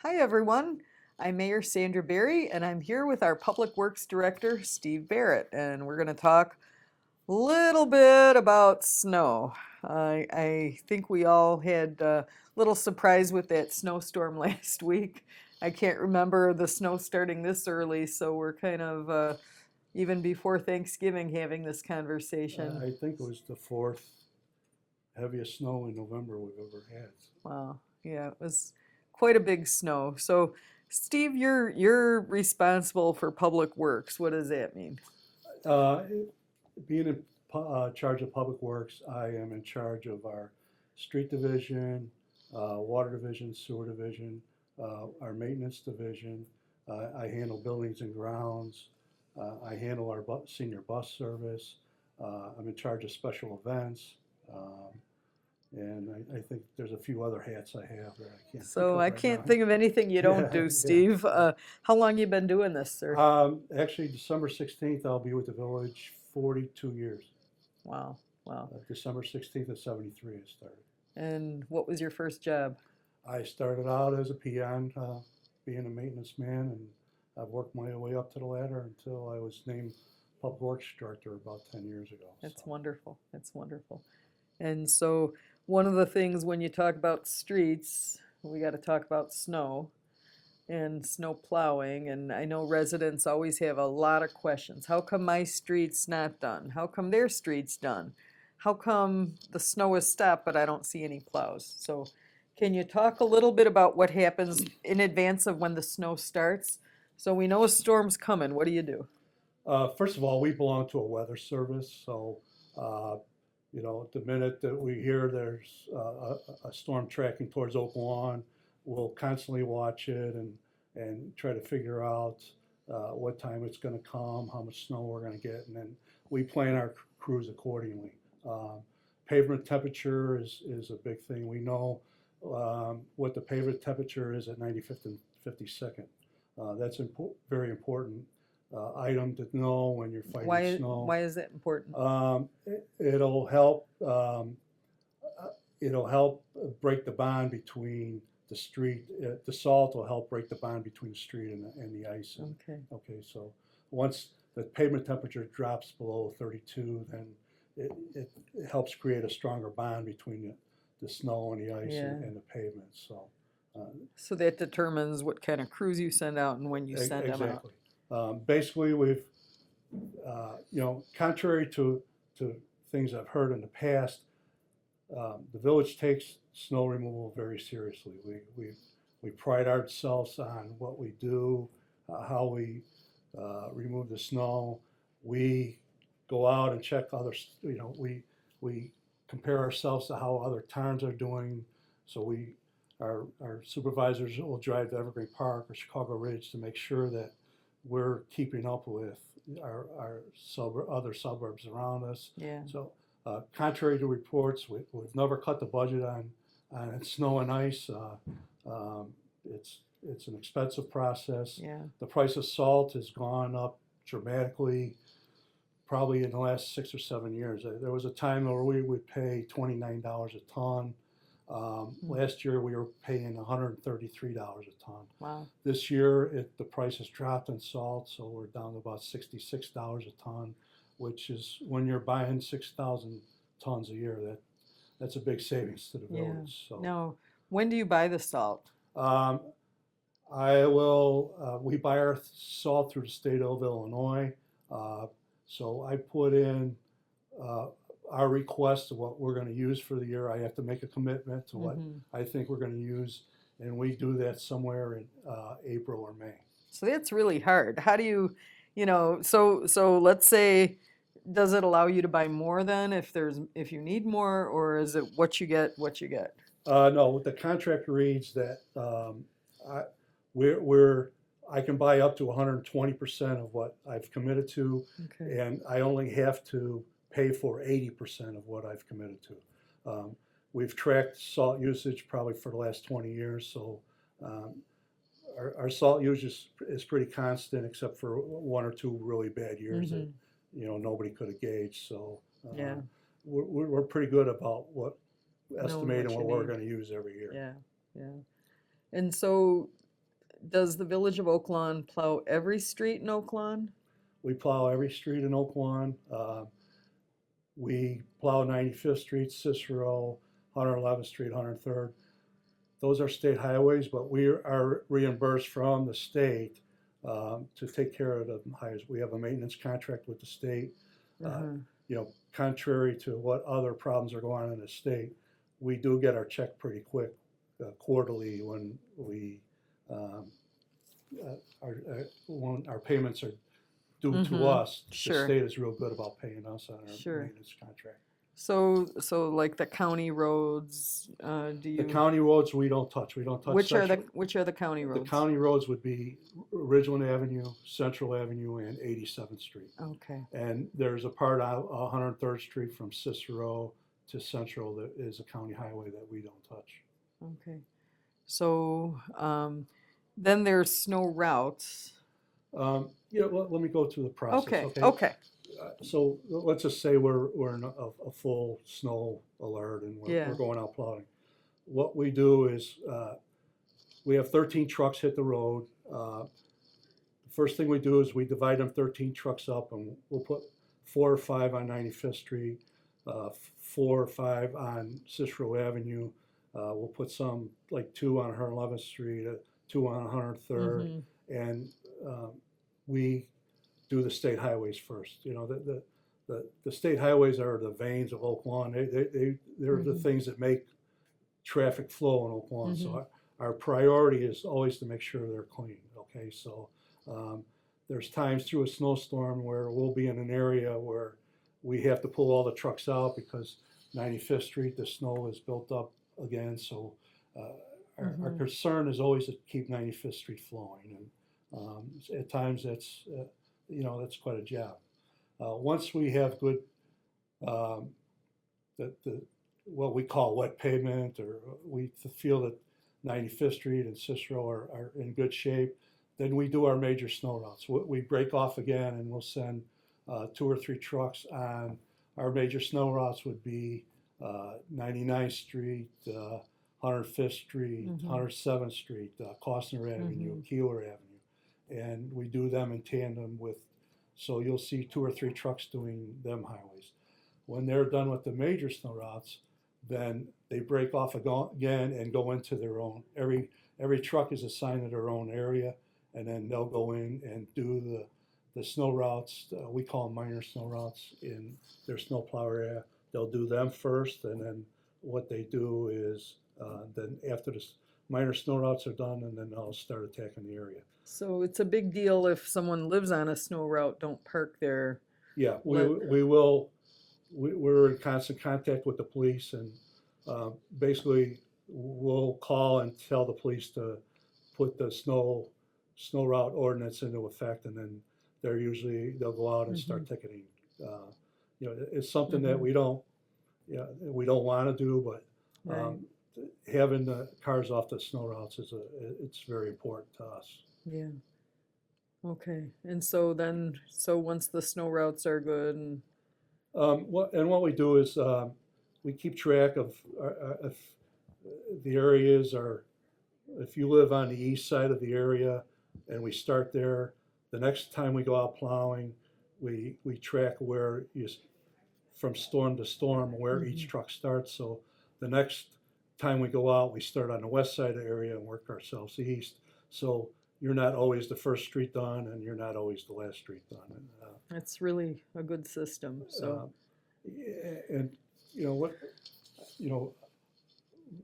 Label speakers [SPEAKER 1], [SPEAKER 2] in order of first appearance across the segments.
[SPEAKER 1] Hi, everyone. I'm Mayor Sandra Berry, and I'm here with our Public Works Director, Steve Barrett, and we're going to talk a little bit about snow. I think we all had a little surprise with that snowstorm last week. I can't remember the snow starting this early, so we're kind of even before Thanksgiving having this conversation.
[SPEAKER 2] I think it was the fourth heaviest snow in November we've ever had.
[SPEAKER 1] Wow, yeah, it was quite a big snow. So, Steve, you're responsible for public works. What does that mean?
[SPEAKER 2] Uh, Being in charge of Public Works, I am in charge of our street division, water division, sewer division, our maintenance division. I handle buildings and grounds. I handle our senior bus service. I'm in charge of special events. Um, and I think there's a few other hats I have that I can't think
[SPEAKER 1] So
[SPEAKER 2] of
[SPEAKER 1] I
[SPEAKER 2] right now.
[SPEAKER 1] can't think of anything you don't
[SPEAKER 2] Yeah,
[SPEAKER 1] do,
[SPEAKER 2] yeah.
[SPEAKER 1] Steve. How long you been doing this, sir?
[SPEAKER 2] Actually, December 16th, I'll be with the village 42 years.
[SPEAKER 1] Wow, wow.
[SPEAKER 2] December 16th of 73, I started.
[SPEAKER 1] And what was your first job?
[SPEAKER 2] I started out as a peon, being a maintenance man, and I've worked my way up to the ladder until I was named Public Works Director about 10 years ago.
[SPEAKER 1] That's
[SPEAKER 2] So,
[SPEAKER 1] wonderful. That's wonderful. And so one of the things when you talk about streets, we got to talk about snow and snow plowing. And I know residents always have a lot of questions. How come my street's not done? How come their street's done? How come the snow is stopped, but I don't see any plows? So can you talk a little bit about what happens in advance of when the snow starts? So we know a storm's coming. What do you do?
[SPEAKER 2] first of all, we belong to a weather service, so uh, the minute that we hear there's a storm tracking towards Oak Lawn, we'll constantly watch it and try to figure out what time it's going to come, how much snow we're going to get, and then we plan our crews accordingly. Um, Pavement temperature is a big thing. We know what the pavement temperature is at 95th and 52nd. That's very important item to know when you're fighting snow.
[SPEAKER 1] Why is that important?
[SPEAKER 2] It'll help. It'll help break the bond between the street. The salt will help break the bond between the street and the ice.
[SPEAKER 1] Okay.
[SPEAKER 2] Okay, so once the pavement temperature drops below 32, then it helps create a stronger bond between the snow and the ice
[SPEAKER 1] Yeah.
[SPEAKER 2] and the pavement. So
[SPEAKER 1] So that determines what kind of crews you send out and when you send them out.
[SPEAKER 2] exactly. Basically, we've contrary to things I've heard in the past, the village takes snow removal very seriously. We pride ourselves on what we do, how we remove the snow. We go out and check others. We compare ourselves to how other towns are doing. So our supervisors will drive to Evergreen Park or Chicago Ridge to make sure that we're keeping up with our other suburbs around us.
[SPEAKER 1] Yeah.
[SPEAKER 2] So, contrary to reports, we've never cut the budget on snow and ice. It's an expensive process.
[SPEAKER 1] Yeah.
[SPEAKER 2] The price of salt has gone up dramatically, probably in the last 6 or 7 years. There was a time where we would pay $29 a ton. Last year we were paying $133 a ton.
[SPEAKER 1] Wow.
[SPEAKER 2] This year the price has dropped in salt, so we're down to about $66 a ton, which is when you're buying 6,000 tons a year, that's a big savings to the
[SPEAKER 1] Yeah.
[SPEAKER 2] village. So
[SPEAKER 1] Now, when do you buy the salt?
[SPEAKER 2] um, we buy our salt through the state of Illinois. So I put in our request of what we're going to use for the year. I have to make a commitment to what I think we're going to use, and we do that somewhere in April or May.
[SPEAKER 1] So that's really hard. How do so let's say, does it allow you to buy more then if you need more, or is it what you get, what you get?
[SPEAKER 2] No, the contract reads that I, I can buy up to 120% of what I've committed to,
[SPEAKER 1] Okay.
[SPEAKER 2] and I only have to pay for 80% of what I've committed to. We've tracked salt usage probably for the last 20 years, so our salt usage is pretty constant, except for one or two really bad years that nobody could have gauged. So
[SPEAKER 1] Yeah.
[SPEAKER 2] we're pretty good about
[SPEAKER 1] Knowing
[SPEAKER 2] estimating
[SPEAKER 1] what
[SPEAKER 2] what
[SPEAKER 1] you
[SPEAKER 2] we're
[SPEAKER 1] need.
[SPEAKER 2] going to use every year.
[SPEAKER 1] Yeah, yeah. And so does the Village of Oak Lawn plow every street in Oak Lawn?
[SPEAKER 2] We plow every street in Oak Lawn. We plow 95th Street, Cicero, 111th Street, 103rd. Those are state highways, but we are reimbursed from the state to take care of the highways. We have a maintenance contract with the state.
[SPEAKER 1] Uh-huh.
[SPEAKER 2] Contrary to what other problems are going on in the state, we do get our check pretty quick quarterly when we when our payments are due to us.
[SPEAKER 1] Sure.
[SPEAKER 2] The state is real good about paying us on our
[SPEAKER 1] Sure.
[SPEAKER 2] maintenance contract.
[SPEAKER 1] So like the county roads, do
[SPEAKER 2] The
[SPEAKER 1] you,
[SPEAKER 2] county roads we don't touch. We don't touch.
[SPEAKER 1] which are the,
[SPEAKER 2] Central-
[SPEAKER 1] which are the county
[SPEAKER 2] The
[SPEAKER 1] roads?
[SPEAKER 2] county roads would be Ridgeland Avenue, Central Avenue, and 87th Street.
[SPEAKER 1] Okay,
[SPEAKER 2] And there's a part on 103rd Street from Cicero to Central that is a county highway that we don't touch.
[SPEAKER 1] okay. So, then there's snow routes.
[SPEAKER 2] Let me go through the process.
[SPEAKER 1] Okay, okay,
[SPEAKER 2] So let's just say we're in a full snow alert and
[SPEAKER 1] Yeah.
[SPEAKER 2] we're going out plowing. What we do is we have 13 trucks hit the road. The first thing we do is we divide them 13 trucks up, and we'll put 4 or 5 on 95th Street, 4 or 5 on Cicero Avenue. We'll put some like 2 on 111th Street, 2 on 103rd,
[SPEAKER 1] Mhm.
[SPEAKER 2] and we do the state highways first. The state highways are the veins of Oak Lawn. They're the
[SPEAKER 1] Mhm.
[SPEAKER 2] things that make traffic flow in Oak Lawn.
[SPEAKER 1] Mhm.
[SPEAKER 2] So our priority is always to make sure they're clean. Okay, so there's times through a snowstorm where we'll be in an area where we have to pull all the trucks out because 95th Street, the snow is built up again. So our
[SPEAKER 1] Mhm.
[SPEAKER 2] concern is always to keep 95th Street flowing. And at times that's quite a job. Once we have good, what we call wet pavement, or we feel that 95th Street and Cicero are in good shape, then we do our major snow routes. We break off again, and we'll send 2 or 3 trucks on. Our major snow routes would be 99th Street, 105th Street,
[SPEAKER 1] Mhm.
[SPEAKER 2] 107th Street, Costner Avenue, Keeler Avenue, and we do them in tandem with. So you'll see 2 or 3 trucks doing them highways. When they're done with the major snow routes, then they break off again and go into their own. Every truck is assigned to their own area, and then they'll go in and do the snow routes. We call them minor snow routes in their snowplow area. They'll do them first, and then what they do is then after the minor snow routes are done, and then they'll start attacking the area.
[SPEAKER 1] So it's a big deal if someone lives on a snow route, don't park there.
[SPEAKER 2] Yeah,
[SPEAKER 1] Let-
[SPEAKER 2] we will. We're in constant contact with the police, and basically we'll call and tell the police to put the snow route ordinance into effect, and then they'll go out and start ticketing. It's something that we don't want to do, but
[SPEAKER 1] Right.
[SPEAKER 2] having the cars off the snow routes it's very important to us.
[SPEAKER 1] Yeah. Okay. And so once the snow routes are good and
[SPEAKER 2] What we do is we keep track of if the areas are, if you live on the east side of the area and we start there, the next time we go out plowing, we track where from storm to storm where each truck starts. So the next time we go out, we start on the west side of the area and work ourselves east. So you're not always the first street done, and you're not always the last street done. And,
[SPEAKER 1] that's really a good system. So
[SPEAKER 2] and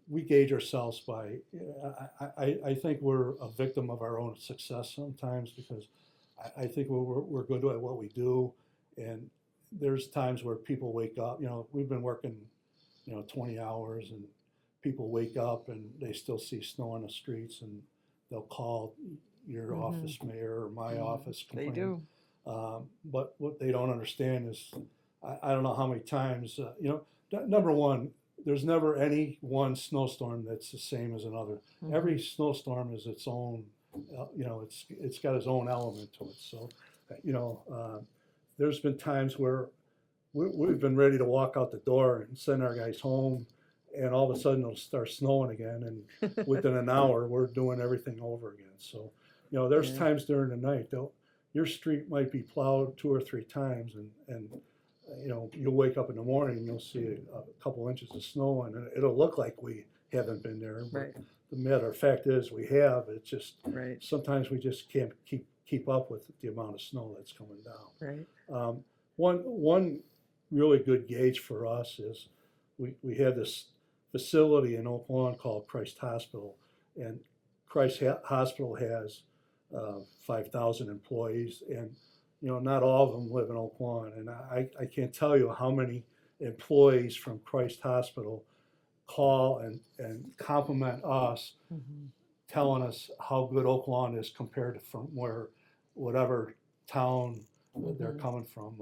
[SPEAKER 2] we gauge ourselves by. I think we're a victim of our own success sometimes because I think we're good at what we do, and there's times where people wake up. We've been working 20 hours, and people wake up and they still see snow on the streets, and they'll call your office mayor or my office.
[SPEAKER 1] they
[SPEAKER 2] Complain.
[SPEAKER 1] do.
[SPEAKER 2] But what they don't understand is, I don't know how many times, number one, there's never any one snowstorm that's the same as another. Every snowstorm is its own, it's got its own element to it. So, there's been times where we've been ready to walk out the door and send our guys home, and all of a sudden it'll start snowing again, and within an hour we're doing everything over again. So, there's
[SPEAKER 1] Yeah.
[SPEAKER 2] times during the night your street might be plowed 2 or 3 times, and you'll wake up in the morning and you'll see a couple inches of snow, and it'll look like we haven't been there. But
[SPEAKER 1] Right.
[SPEAKER 2] the matter of fact is we have. It's just
[SPEAKER 1] Right.
[SPEAKER 2] sometimes we just can't keep up with the amount of snow that's coming down.
[SPEAKER 1] Right.
[SPEAKER 2] One really good gauge for us is we have this facility in Oak Lawn called Christ Hospital, and Christ Hospital has 5,000 employees, and not all of them live in Oak Lawn, and I can't tell you how many employees from Christ Hospital call and compliment us,
[SPEAKER 1] Mm-hmm.
[SPEAKER 2] telling us how good Oak Lawn is compared to from whatever town they're
[SPEAKER 1] Mm-hmm.
[SPEAKER 2] coming from.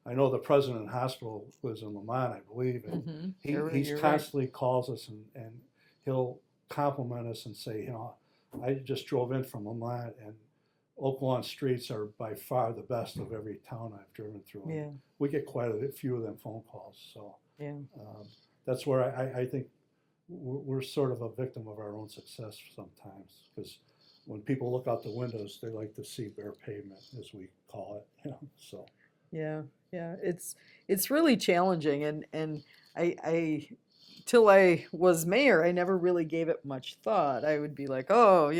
[SPEAKER 2] I know the president of the hospital lives in Lamont, I believe, and
[SPEAKER 1] Mm-hmm.
[SPEAKER 2] he's
[SPEAKER 1] You're right.
[SPEAKER 2] constantly calls us, and he'll compliment us and say, I just drove in from Lamont, and Oak Lawn streets are by far the best of every town I've driven through. And
[SPEAKER 1] Yeah.
[SPEAKER 2] we get quite a few of them phone calls, so
[SPEAKER 1] Yeah.
[SPEAKER 2] that's where I think we're sort of a victim of our own success sometimes, because when people look out the windows, they like to see bare pavement, as we call it. So.
[SPEAKER 1] Yeah, yeah, it's really challenging, and I till I was mayor, I never really gave it much thought. I would be like, oh,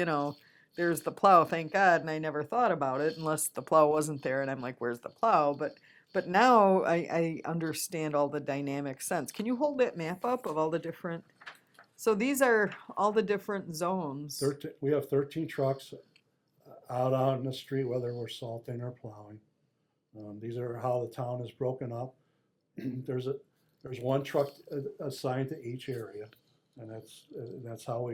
[SPEAKER 1] there's the plow, thank God, and I never thought about it unless the plow wasn't there, and I'm like, where's the plow? But now I understand all the dynamic sense. Can you hold that map up of all the different? So these are all the different zones.
[SPEAKER 2] We have 13 trucks out on the street, whether we're salting or plowing. These are how the town is broken up. There's one truck assigned to each area, and that's how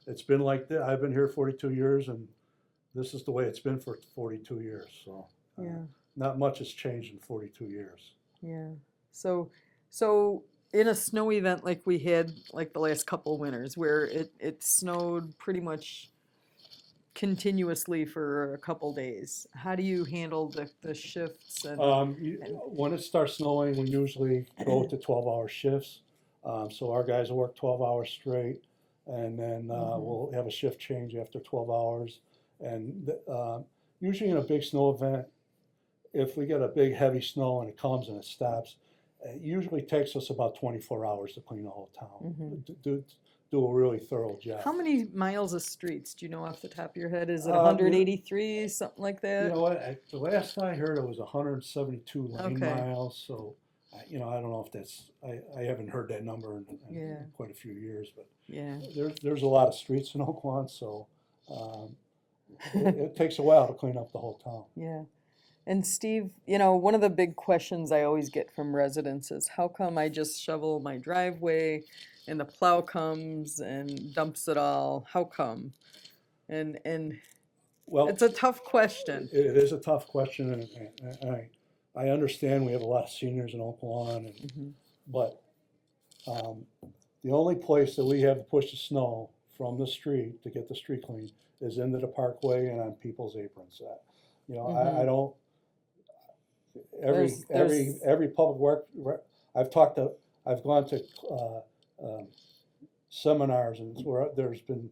[SPEAKER 2] it's been like that. I've been here 42 years, and this is the way it's been for 42 years. So
[SPEAKER 1] Yeah.
[SPEAKER 2] not much has changed in 42 years.
[SPEAKER 1] Yeah. So in a snow event like we had like the last couple winters where it snowed pretty much continuously for a couple days, how do you handle the shifts and
[SPEAKER 2] When it starts snowing, we usually go to 12-hour shifts. So our guys will work 12 hours straight, and then we'll have a shift change after 12 hours. And usually in a big snow event, if we get a big heavy snow and it comes and it stops, it usually takes us about 24 hours to clean the whole town, do a really thorough job.
[SPEAKER 1] how many miles of streets do you know off the top of your head? Is it
[SPEAKER 2] Um,
[SPEAKER 1] 183, something like that?
[SPEAKER 2] You know what? The last I heard, it was 172 lane
[SPEAKER 1] Okay.
[SPEAKER 2] miles. So, I don't know if that's. I haven't heard that number in
[SPEAKER 1] Yeah.
[SPEAKER 2] quite a few years, but
[SPEAKER 1] Yeah.
[SPEAKER 2] there's a lot of streets in Oak Lawn, so it takes a while to clean up the whole town.
[SPEAKER 1] Yeah. And Steve, one of the big questions I always get from residents is how come I just shovel my driveway and the plow comes and dumps it all? How come? And
[SPEAKER 2] Well,
[SPEAKER 1] it's a tough question.
[SPEAKER 2] it is a tough question, and I understand we have a lot of seniors in Oak Lawn, but the only place that we have to push the snow from the street to get the street clean is into the parkway and on people's aprons. I don't. Every public work. I've gone to seminars, and it's where there's been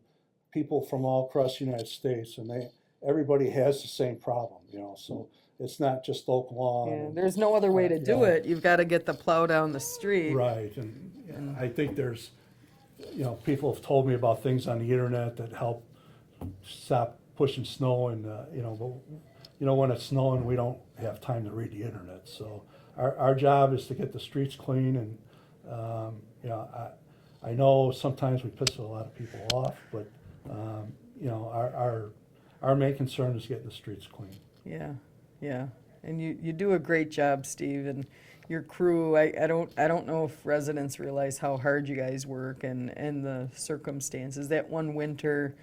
[SPEAKER 2] people from all across the United States, and everybody has the same problem. So it's not just Oak Lawn.
[SPEAKER 1] Yeah, there's no other way to do
[SPEAKER 2] yeah.
[SPEAKER 1] it. You've got to get the plow down the street.
[SPEAKER 2] Right, and I think there's, people have told me about things on the internet that help stop pushing snow, and but when it's snowing, we don't have time to read the internet. So our job is to get the streets clean, and I know sometimes we piss a lot of people off, but our main concern is getting the streets clean.
[SPEAKER 1] Yeah, yeah. And you do a great job, Steve, and your crew. I don't know if residents realize how hard you guys work and the circumstances. That one winter,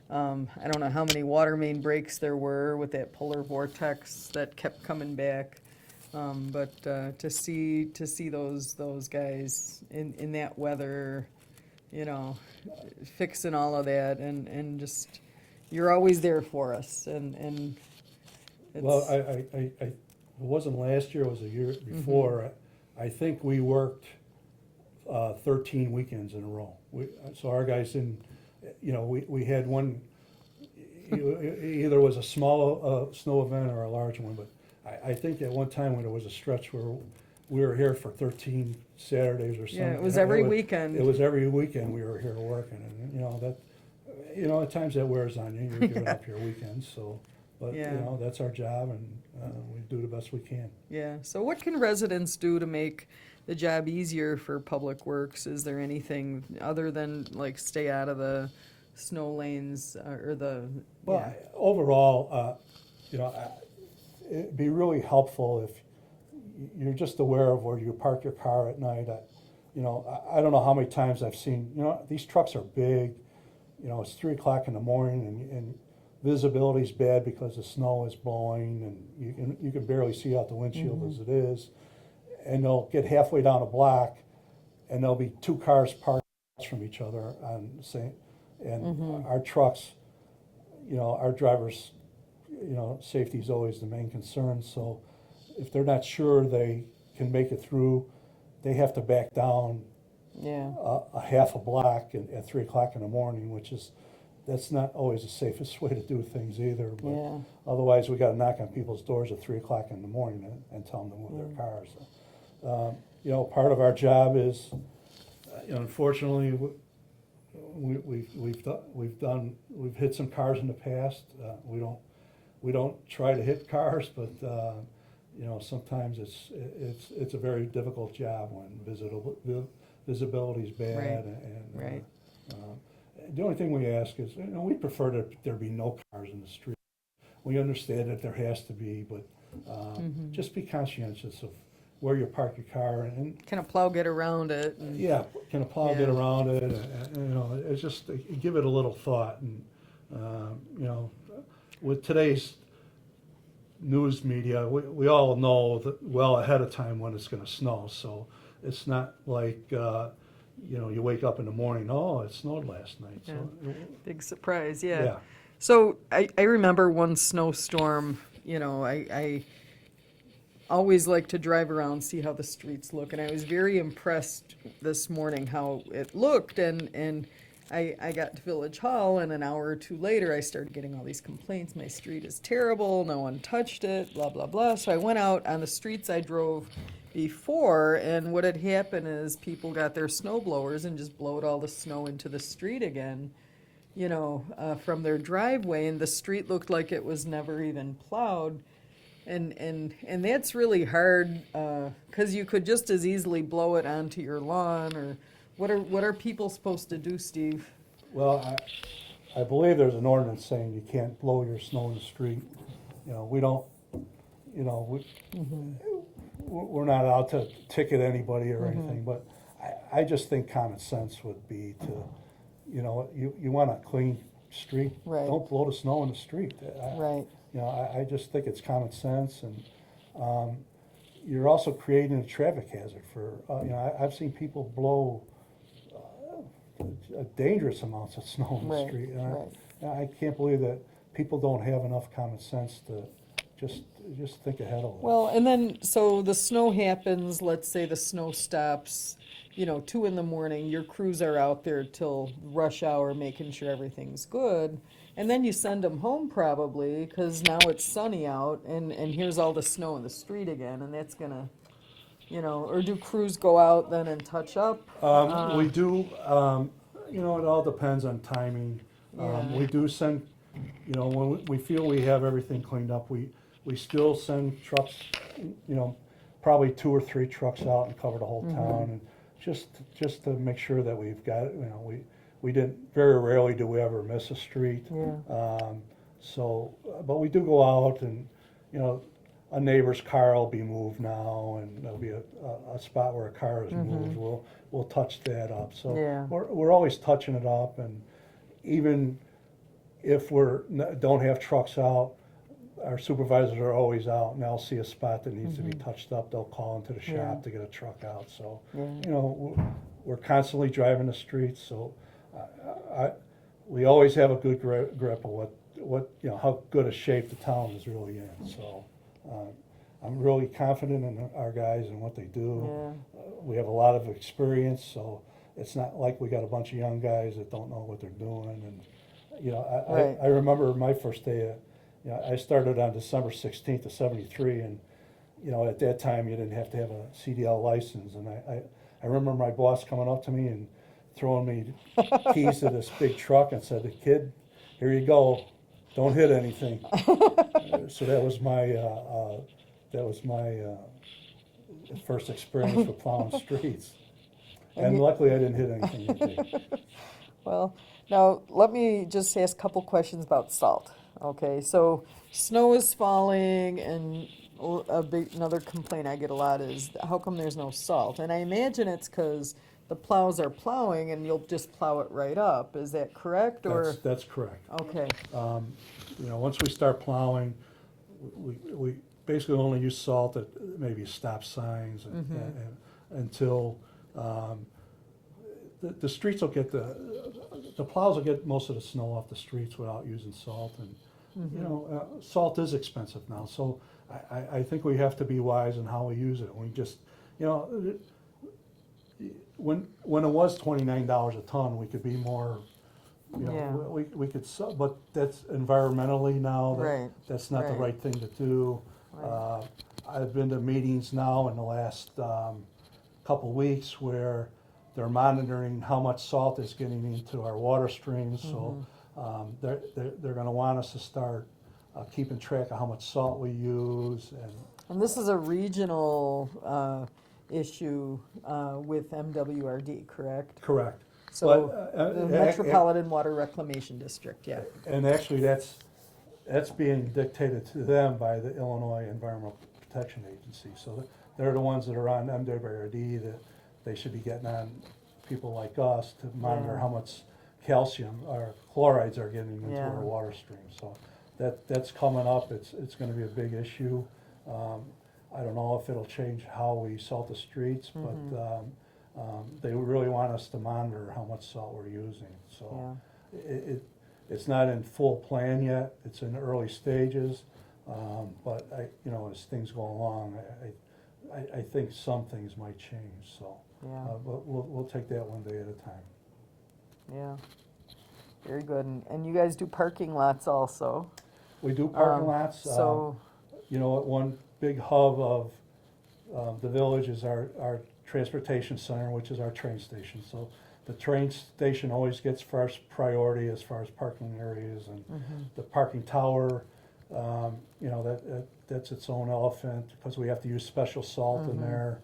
[SPEAKER 1] I don't know how many water main breaks there were with that polar vortex that kept coming back. But to see those guys in that weather, fixing all of that, and just you're always there for us, and it's,
[SPEAKER 2] Well, it wasn't last year, it was a year before. I think we worked 13 weekends in a row. So our guys didn't, we had one, either was a small snow event or a large one, but I think at one time when there was a stretch where we were here for 13 Saturdays or something.
[SPEAKER 1] Yeah, it was every weekend.
[SPEAKER 2] It was every weekend we were here working, and at times that wears on you. You're giving up your weekends, so. But
[SPEAKER 1] Yeah.
[SPEAKER 2] that's our job, and we do the best we can.
[SPEAKER 1] Yeah, so what can residents do to make the job easier for Public Works? Is there anything other than like stay out of the snow lanes or the,
[SPEAKER 2] Well,
[SPEAKER 1] yeah,
[SPEAKER 2] overall, it'd be really helpful if you're just aware of where you park your car at night. I don't know how many times I've seen, these trucks are big. It's 3 o'clock in the morning, and visibility's bad because the snow is blowing, and you can barely see out the windshield as it is. And they'll get halfway down a block, and there'll be 2 cars parked from each other on the same. And our trucks, our drivers, safety is always the main concern. So if they're not sure they can make it through, they have to back down
[SPEAKER 1] yeah,
[SPEAKER 2] a half a block at 3 o'clock in the morning, that's not always the safest way to do things either. But
[SPEAKER 1] yeah,
[SPEAKER 2] otherwise, we got to knock on people's doors at 3 o'clock in the morning and tell them to move their cars. Part of our job is, unfortunately, we've hit some cars in the past. We don't try to hit cars, but sometimes it's a very difficult job when visibility's bad.
[SPEAKER 1] Right.
[SPEAKER 2] And
[SPEAKER 1] right,
[SPEAKER 2] the only thing we ask is, we prefer that there be no cars in the street. We understand that there has to be, but just be conscientious of where you park your car, and
[SPEAKER 1] can a plow get around it? And,
[SPEAKER 2] yeah, can a plow
[SPEAKER 1] Yeah.
[SPEAKER 2] get around it? It's just give it a little thought, and with today's news media, we all know that well ahead of time when it's going to snow. So it's not like you wake up in the morning, oh, it snowed last night. So
[SPEAKER 1] Big surprise, yeah.
[SPEAKER 2] yeah.
[SPEAKER 1] So I remember one snowstorm, I always like to drive around, see how the streets look, and I was very impressed this morning how it looked, and I got to Village Hall, and an hour or two later I started getting all these complaints, my street is terrible, no one touched it, blah, blah, blah. So I went out on the streets I drove before, and what had happened is people got their snow blowers and just blowed all the snow into the street again, from their driveway, and the street looked like it was never even plowed. And that's really hard, because you could just as easily blow it onto your lawn, or what are people supposed to do, Steve?
[SPEAKER 2] Well, I believe there's an ordinance saying you can't blow your snow in the street. We don't, we're not out to ticket anybody or anything, but I just think common sense would be to, you want a clean street,
[SPEAKER 1] Right.
[SPEAKER 2] don't blow the snow in the street.
[SPEAKER 1] Right.
[SPEAKER 2] I just think it's common sense, and you're also creating a traffic hazard for, I've seen people blow dangerous amounts of snow in the
[SPEAKER 1] Right,
[SPEAKER 2] street.
[SPEAKER 1] right.
[SPEAKER 2] I can't believe that people don't have enough common sense to just think ahead a little.
[SPEAKER 1] Well, and then, so the snow happens, let's say the snow stops, 2 in the morning, your crews are out there till rush hour making sure everything's good. And then you send them home probably, because now it's sunny out, and here's all the snow in the street again, and that's gonna, or do crews go out then and touch up?
[SPEAKER 2] We do, it all depends on timing.
[SPEAKER 1] Yeah.
[SPEAKER 2] We do send, when we feel we have everything cleaned up, we still send trucks, probably 2 or 3 trucks out and cover the whole town, and just to make sure that we've got, we didn't, very rarely do we ever miss a street.
[SPEAKER 1] Yeah.
[SPEAKER 2] But we do go out, and, a neighbor's car will be moved now, and there'll be a spot where a car is moved. We'll touch that up. So
[SPEAKER 1] Yeah.
[SPEAKER 2] we're always touching it up, and even if don't have trucks out, our supervisors are always out, and they'll see a spot that needs to be touched up. They'll call into the shop
[SPEAKER 1] Yeah.
[SPEAKER 2] to get a truck out. So,
[SPEAKER 1] Yeah.
[SPEAKER 2] we're constantly driving the streets. So, we always have a good grip of what how good a shape the town is really in. So, I'm really confident in our guys and what they do.
[SPEAKER 1] Yeah.
[SPEAKER 2] We have a lot of experience, so it's not like we got a bunch of young guys that don't know what they're doing. And
[SPEAKER 1] Right.
[SPEAKER 2] I remember my first day. I started on December 16th of '73, and at that time you didn't have to have a CDL license. And I remember my boss coming up to me and throwing me keys to this big truck and said, "Kid, here you go. Don't hit anything." So that was my first experience with plowing streets. And luckily I didn't hit anything that big.
[SPEAKER 1] Well, now let me just ask a couple questions about salt. Okay, so snow is falling, and another complaint I get a lot is how come there's no salt? And I imagine it's because the plows are plowing, and you'll just plow it right up. Is that correct? Or
[SPEAKER 2] That's correct.
[SPEAKER 1] okay,
[SPEAKER 2] Once we start plowing, we basically only use salt at maybe stop signs and until the streets will get the plows will get most of the snow off the streets without using salt. And salt is expensive now, so I think we have to be wise in how we use it. We just, when it was $29 a ton, we could be more.
[SPEAKER 1] Yeah.
[SPEAKER 2] We could sell, but that's environmentally now.
[SPEAKER 1] Right.
[SPEAKER 2] That's not the
[SPEAKER 1] Right.
[SPEAKER 2] right thing to do.
[SPEAKER 1] Right.
[SPEAKER 2] I've been to meetings now in the last couple weeks where they're monitoring how much salt is getting into our water streams. So they're going to want us to start keeping track of how much salt we use.
[SPEAKER 1] And this is a regional issue with MWRD, correct?
[SPEAKER 2] Correct.
[SPEAKER 1] So
[SPEAKER 2] But,
[SPEAKER 1] the Metropolitan Water Reclamation District, yeah.
[SPEAKER 2] And actually, that's being dictated to them by the Illinois Environmental Protection Agency. So they're the ones that are on MWRD, that they should be getting on people like us to monitor
[SPEAKER 1] Yeah.
[SPEAKER 2] how much calcium or chlorides are getting into
[SPEAKER 1] Yeah.
[SPEAKER 2] our water stream. So that's coming up. It's going to be a big issue. I don't know if it'll change how we salt the streets, but they really want us to monitor how much salt we're using. So it's not in full plan yet. It's in the early stages, but as things go along, I think some things might change. So, but we'll take that one day at a time.
[SPEAKER 1] Yeah, very good. And you guys do parking lots also.
[SPEAKER 2] We do parking lots.
[SPEAKER 1] So,
[SPEAKER 2] One big hub of the village is our transportation center, which is our train station. So the train station always gets first priority as far as parking areas, and the parking tower, that's its own elephant because we have to use special salt in there,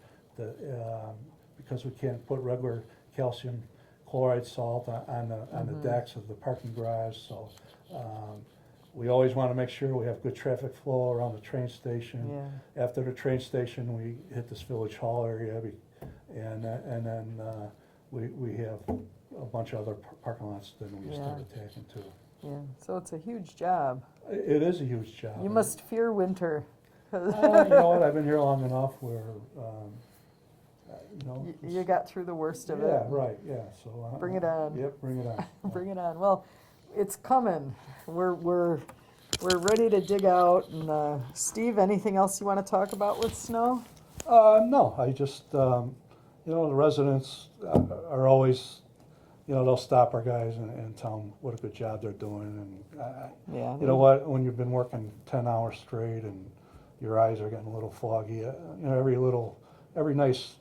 [SPEAKER 2] because we can't put regular calcium chloride salt on the decks of the parking garage. So we always want to make sure we have good traffic flow around the train station.
[SPEAKER 1] Yeah.
[SPEAKER 2] After the train station, we hit this village hall area, and then we have a bunch of other parking lots that we start attacking too.
[SPEAKER 1] Yeah, so it's a huge job.
[SPEAKER 2] It is a huge job.
[SPEAKER 1] You must fear winter.
[SPEAKER 2] You know what? I've been here long enough where,
[SPEAKER 1] You got through the worst of it.
[SPEAKER 2] Yeah, right. Yeah. So
[SPEAKER 1] Bring it on.
[SPEAKER 2] Yep, bring it on.
[SPEAKER 1] Bring it on. Well, it's coming. We're ready to dig out. And Steve, anything else you want to talk about with snow?
[SPEAKER 2] No, I just, the residents are always, they'll stop our guys and tell them what a good job they're doing. And
[SPEAKER 1] Yeah.
[SPEAKER 2] you know what, when you've been working 10 hours straight and your eyes are getting a little foggy, every nice,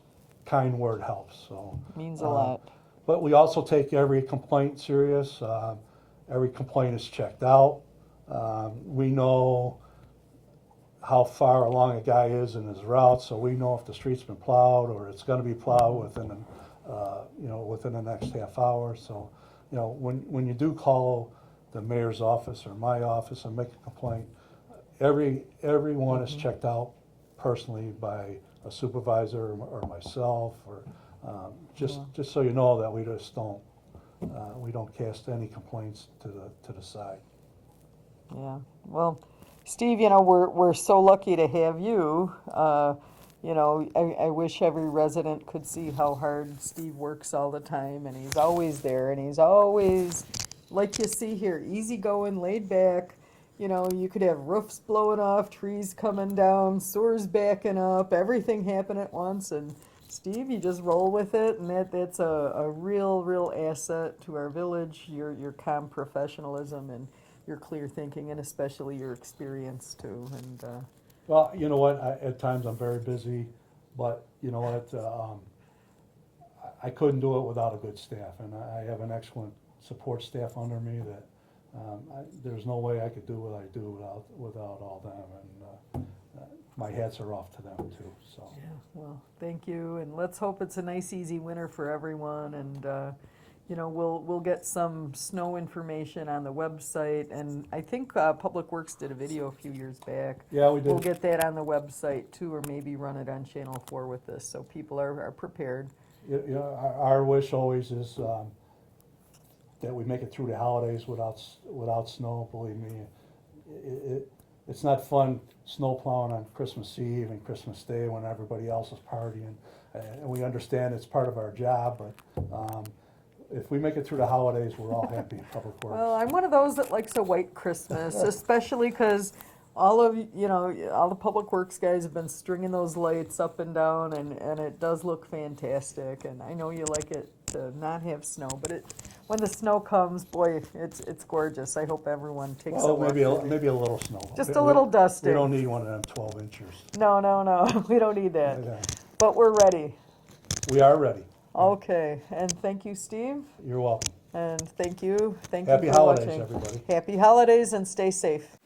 [SPEAKER 2] kind word helps. So
[SPEAKER 1] Means a lot.
[SPEAKER 2] But we also take every complaint serious. Every complaint is checked out. We know how far along a guy is in his route, so we know if the street's been plowed or it's going to be plowed within the next half hour. So, when you do call the mayor's office or my office and make a complaint, everyone is checked out personally by a supervisor or myself, or just so you know that we just don't cast any complaints to the side.
[SPEAKER 1] Yeah. Well, Steve, we're so lucky to have you. I wish every resident could see how hard Steve works all the time, and he's always there, and he's always, like you see here, easygoing, laid back, you know, you could have roofs blowing off, trees coming down, sewers backing up, everything happen at once. And Steve, you just roll with it, and that's a real asset to our village. Your calm professionalism and your clear thinking, and especially your experience too. And
[SPEAKER 2] Well, you know what, at times I'm very busy, but you know what, I couldn't do it without a good staff, and I have an excellent support staff under me that, there's no way I could do what I do without all them, and, my hats are off to them too, so.
[SPEAKER 1] yeah, well, thank you, and let's hope it's a nice, easy winter for everyone. And you know, we'll get some snow information on the website, and I think Public Works did a video a few years back.
[SPEAKER 2] Yeah, we
[SPEAKER 1] We'll
[SPEAKER 2] did,
[SPEAKER 1] get that on the website too, or maybe run it on Channel 4 with this, so people are prepared.
[SPEAKER 2] you know, our wish always is, that we make it through the holidays without snow, believe me. It's not fun snow plowing on Christmas Eve and Christmas Day when everybody else is partying. And we understand it's part of our job, but if we make it through the holidays, we're all happy in Public Works.
[SPEAKER 1] Well, I'm one of those that likes a white Christmas, especially because all of, you know, all the Public Works guys have been stringing those lights up and down, and it does look fantastic. And I know you like it to not have snow, but when the snow comes, boy, it's gorgeous. I hope everyone takes a
[SPEAKER 2] Well,
[SPEAKER 1] look.
[SPEAKER 2] maybe a little snow.
[SPEAKER 1] Just a little
[SPEAKER 2] We
[SPEAKER 1] dusting.
[SPEAKER 2] don't need one of them 12 inchers.
[SPEAKER 1] No, we don't need that.
[SPEAKER 2] Yeah.
[SPEAKER 1] But we're ready.
[SPEAKER 2] We are ready.
[SPEAKER 1] Okay, and thank you, Steve,
[SPEAKER 2] You're welcome.
[SPEAKER 1] and thank you
[SPEAKER 2] Happy
[SPEAKER 1] for
[SPEAKER 2] holidays,
[SPEAKER 1] watching.
[SPEAKER 2] everybody.
[SPEAKER 1] Happy holidays, and stay safe.